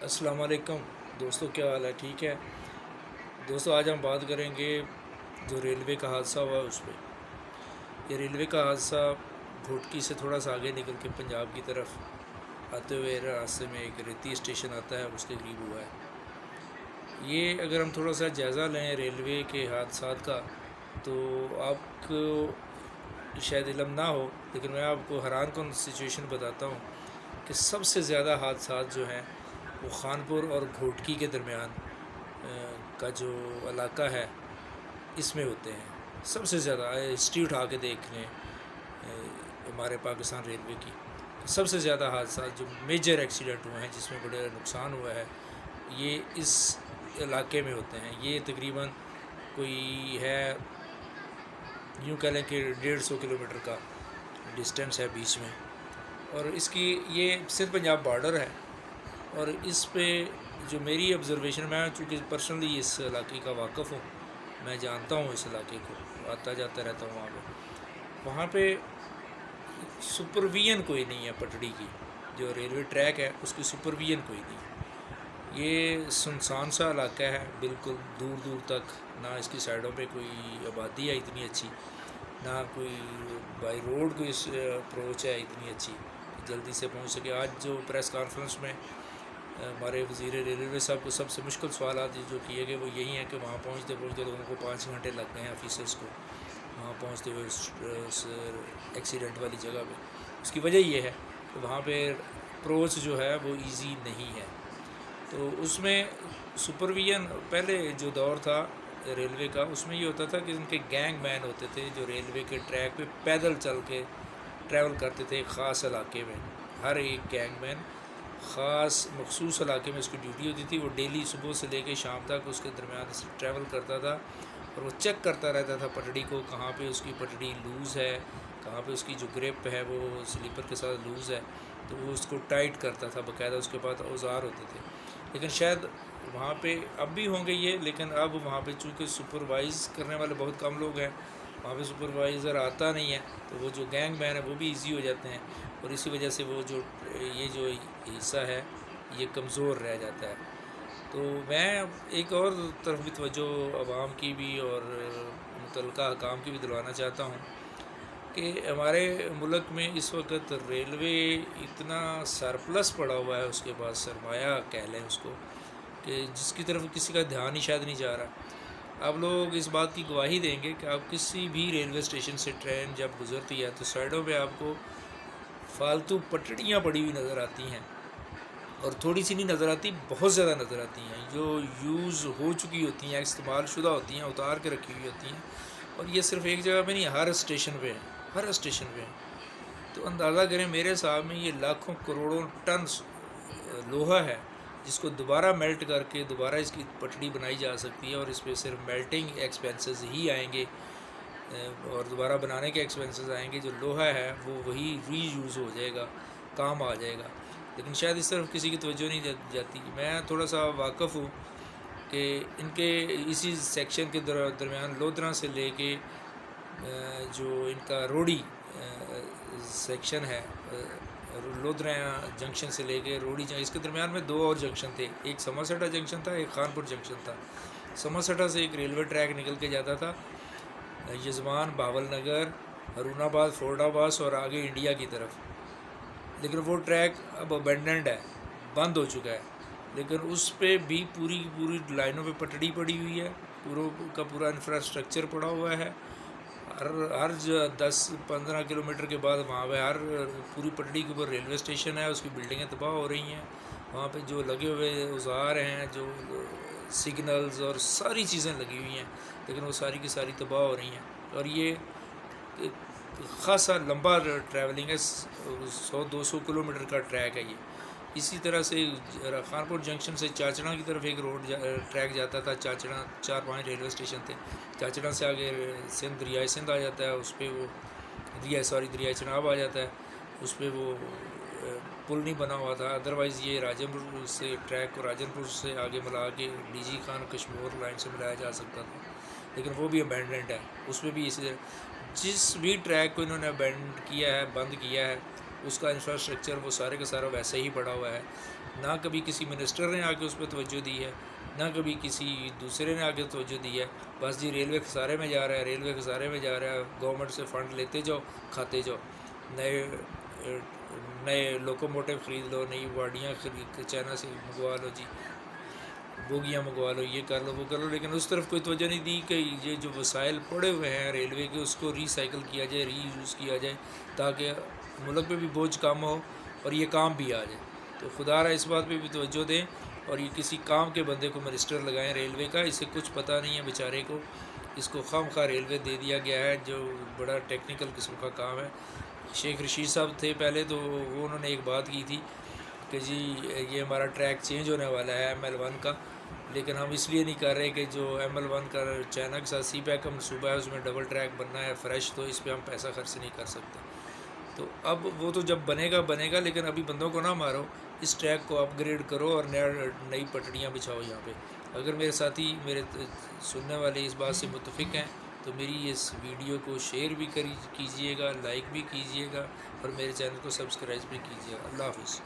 السلام علیکم دوستوں، کیا حال ہے؟ ٹھیک ہے دوستوں، آج ہم بات کریں گے جو ریلوے کا حادثہ ہوا ہے اس پہ۔ یہ ریلوے کا حادثہ گھوٹکی سے تھوڑا سا آگے نکل کے پنجاب کی طرف آتے ہوئے راستے میں ایک ریتی اسٹیشن آتا ہے، اس کے قریب ہوا ہے۔ یہ اگر ہم تھوڑا سا جائزہ لیں ریلوے کے حادثات کا تو آپ کو شاید علم نہ ہو، لیکن میں آپ کو حیران کن سچویشن بتاتا ہوں کہ سب سے زیادہ حادثات جو ہیں وہ خانپور اور گھوٹکی کے درمیان کا جو علاقہ ہے اس میں ہوتے ہیں۔ سب سے زیادہ ہسٹری اٹھا کے دیکھ لیں ہمارے پاکستان ریلوے کی، سب سے زیادہ حادثات جو میجر ایکسیڈنٹ ہوئے ہیں جس میں بڑے نقصان ہوا ہے یہ اس علاقے میں ہوتے ہیں۔ یہ تقریباً کوئی ہے، یوں کہہ لیں کہ 150 کلومیٹر کا ڈسٹینس ہے بیچ میں، اور اس کی یہ سندھ پنجاب بارڈر ہے۔ اور اس پہ جو میری آبزرویشن، میں چونکہ پرسنلی اس علاقے کا واقف ہوں، میں جانتا ہوں اس علاقے کو، آتا جاتا رہتا ہوں وہاں پہ سپرویژن کوئی نہیں ہے پٹڑی کی، جو ریلوے ٹریک ہے اس کی سپرویژن کوئی نہیں ہے۔ یہ سنسان سا علاقہ ہے، بالکل دور دور تک نہ اس کی سائڈوں پہ کوئی آبادی ہے اتنی اچھی، نہ کوئی بائی روڈ کوئی اپروچ ہے اتنی اچھی جلدی سے پہنچ سکے۔ آج جو پریس کانفرنس میں ہمارے وزیر ریلوے صاحب کو سب سے مشکل سوالات جو کیے گئے وہ یہی ہیں کہ وہاں پہنچتے پہنچتے لوگوں کو 5 گھنٹے لگ گئے ہیں آفیسرس کو وہاں پہنچتے ہوئے اس ایکسیڈنٹ والی جگہ پہ۔ اس کی وجہ یہ ہے کہ وہاں پہ اپروچ جو ہے وہ ایزی نہیں ہے، تو اس میں سپرویژن پہلے جو دور تھا ریلوے کا اس میں یہ ہوتا تھا کہ ان کے گینگ مین ہوتے تھے جو ریلوے کے ٹریک پہ پیدل چل کے ٹریول کرتے تھے ایک خاص علاقے میں۔ ہر ایک گینگ مین خاص مخصوص علاقے میں اس کی ڈیوٹی ہوتی تھی، وہ ڈیلی صبح سے لے کے شام تک اس کے درمیان سے ٹریول کرتا تھا، اور وہ چیک کرتا رہتا تھا پٹڑی کو، کہاں پہ اس کی پٹڑی لوز ہے، کہاں پہ اس کی جو گرپ ہے وہ سلیپر کے ساتھ لوز ہے، تو وہ اس کو ٹائٹ کرتا تھا باقاعدہ۔ اس کے بعد اوزار ہوتے تھے، لیکن شاید وہاں پہ اب بھی ہوں گے یہ، لیکن اب وہاں پہ چونکہ سپروائز کرنے والے بہت کم لوگ ہیں، وہاں پہ سپروائزر آتا نہیں ہے، تو وہ جو گینگ مین ہے وہ بھی ایزی ہو جاتے ہیں، اور اسی وجہ سے وہ یہ جو حصہ ہے یہ کمزور رہ جاتا ہے۔ تو میں ایک اور طرف بھی توجہ عوام کی بھی اور متعلقہ حکام کی بھی دلوانا چاہتا ہوں کہ ہمارے ملک میں اس وقت ریلوے اتنا سرپلس پڑا ہوا ہے، اس کے بعد سرمایہ کہہ لیں اس کو، کہ جس کی طرف کسی کا دھیان ہی شاید نہیں جا رہا۔ آپ لوگ اس بات کی گواہی دیں گے کہ آپ کسی بھی ریلوے اسٹیشن سے ٹرین جب گزرتی ہے تو سائڈوں پہ آپ کو فالتو پٹڑیاں پڑی ہوئی نظر آتی ہیں، اور تھوڑی سی نہیں نظر آتی، بہت زیادہ نظر آتی ہیں، جو یوز ہو چکی ہوتی ہیں، استعمال شدہ ہوتی ہیں، اتار کے رکھی ہوئی ہوتی ہیں، اور یہ صرف ایک جگہ پہ نہیں، ہر اسٹیشن پہ ہیں، ہر اسٹیشن پہ ہیں۔ تو اندازہ کریں میرے حساب میں یہ لاکھوں کروڑوں ٹن لوہا ہے جس کو دوبارہ میلٹ کر کے دوبارہ اس کی پٹڑی بنائی جا سکتی ہے، اور اس پہ صرف میلٹنگ ایکسپینسز ہی آئیں گے، اور دوبارہ بنانے کے ایکسپینسز آئیں گے۔ جو لوہا ہے وہ وہی ری یوز ہو جائے گا، کام آ جائے گا، لیکن شاید اس طرف کسی کی توجہ نہیں جاتی۔ میں تھوڑا سا واقف ہوں کہ ان کے اسی سیکشن کے درمیان لودھرا سے لے کے جو ان کا روڑی سیکشن ہے، لودھرا جنکشن سے لے کے روڑی اس کے درمیان میں 2 اور جنکشن تھے، ایک سمرسٹا جنکشن تھا، ایک خانپور جنکشن تھا۔ سمرسٹا سے ایک ریلوے ٹریک نکل کے جاتا تھا یزمان، بہاول نگر، ہرون آباد، فورڈ آباد اور آگے انڈیا کی طرف، لیکن وہ ٹریک اب ابینڈنڈ ہے، بند ہو چکا ہے، لیکن اس پہ بھی پوری کی پوری لائنوں پہ پٹڑی پڑی ہوئی ہے، کا پورا انفراسٹرکچر پڑا ہوا ہے۔ ہر 10-15 کلومیٹر کے بعد وہاں پہ ہر پوری پٹڑی کے اوپر ریلوے اسٹیشن ہے، اس کی بلڈنگیں تباہ ہو رہی ہیں، وہاں پہ جو لگے ہوئے اوزار ہیں، جو سگنلز اور ساری چیزیں لگی ہوئی ہیں، لیکن وہ ساری کی ساری تباہ ہو رہی ہیں، اور یہ خاصا لمبا ٹریولنگ ہے، 100-200 کلومیٹر کا ٹریک ہے یہ۔ اسی طرح سے خانپور جنکشن سے چاچڑا کی طرف ایک روڈ ٹریک جاتا تھا، چاچڑا 4-5 ریلوے اسٹیشن تھے، چاچڑا سے آگے دریائے سندھ آ جاتا ہے، اس پہ وہ دریائے چناب آ جاتا ہے، اس پہ وہ پل نہیں بنا ہوا تھا، ادروائز یہ راجن پور سے ٹریک کو راجن پور سے آگے ملا کے ڈی جی خان کشمور لائن سے ملایا جا سکتا تھا، لیکن وہ بھی ابینڈنڈ ہے۔ اس میں بھی اسی جس بھی ٹریک کو انہوں نے ابینڈ کیا ہے، بند کیا ہے، اس کا انفراسٹرکچر وہ سارے کا سارا ویسے ہی پڑا ہوا ہے، نہ کبھی کسی منسٹر نے آ کے اس پہ توجہ دی ہے، نہ کبھی کسی دوسرے نے آ کے توجہ دی ہے. بس جی ریلوے خسارے میں جا رہا ہے، ریلوے خسارے میں جا رہا ہے، گورنمنٹ سے فنڈ لیتے جاؤ کھاتے جاؤ، نئے لوکوموٹیو خرید لو، نئی گاڑیاں چائنا سے منگوا لو، جی بوگیاں منگوا لو، یہ کر لو وہ کر لو، لیکن اس طرف کوئی توجہ نہیں دی کہ یہ جو وسائل پڑے ہوئے ہیں ریلوے کے اس کو ری سائیکل کیا جائے، ری یوز کیا جائے، تاکہ ملک پہ بھی بوجھ کم ہو اور یہ کام بھی آ جائے. تو خدا رہا اس بات پہ بھی توجہ دیں اور یہ کسی کام کے بندے کو منسٹر لگائیں ریلوے کا. اسے کچھ پتہ نہیں ہے بیچارے کو، اس کو خواہ مخواہ ریلوے دے دیا گیا ہے جو بڑا ٹیکنیکل قسم کا کام ہے. شیخ رشید صاحب تھے پہلے تو وہ انہوں نے ایک بات کی تھی کہ جی یہ ہمارا ٹریک چینج ہونے والا ہے ML1 کا، لیکن ہم اس لیے نہیں کر رہے کہ جو ML1 کا چائنا کے ساتھ سی پیک کا منصوبہ ہے اس میں ڈبل ٹریک بننا ہے فریش، تو اس پہ ہم پیسہ خرچ نہیں کر سکتے. تو اب وہ تو جب بنے گا، لیکن ابھی بندوں کو نہ مارو، اس ٹریک کو اپ گریڈ کرو اور نئی پٹڑیاں بچھاؤ یہاں پہ. اگر میرے ساتھی میرے سننے والے اس بات سے متفق ہیں تو میری اس ویڈیو کو شیئر بھی کیجیے گا، لائک بھی کیجیے گا اور میرے چینل کو سبسکرائب بھی کیجیے گا. اللہ حافظ.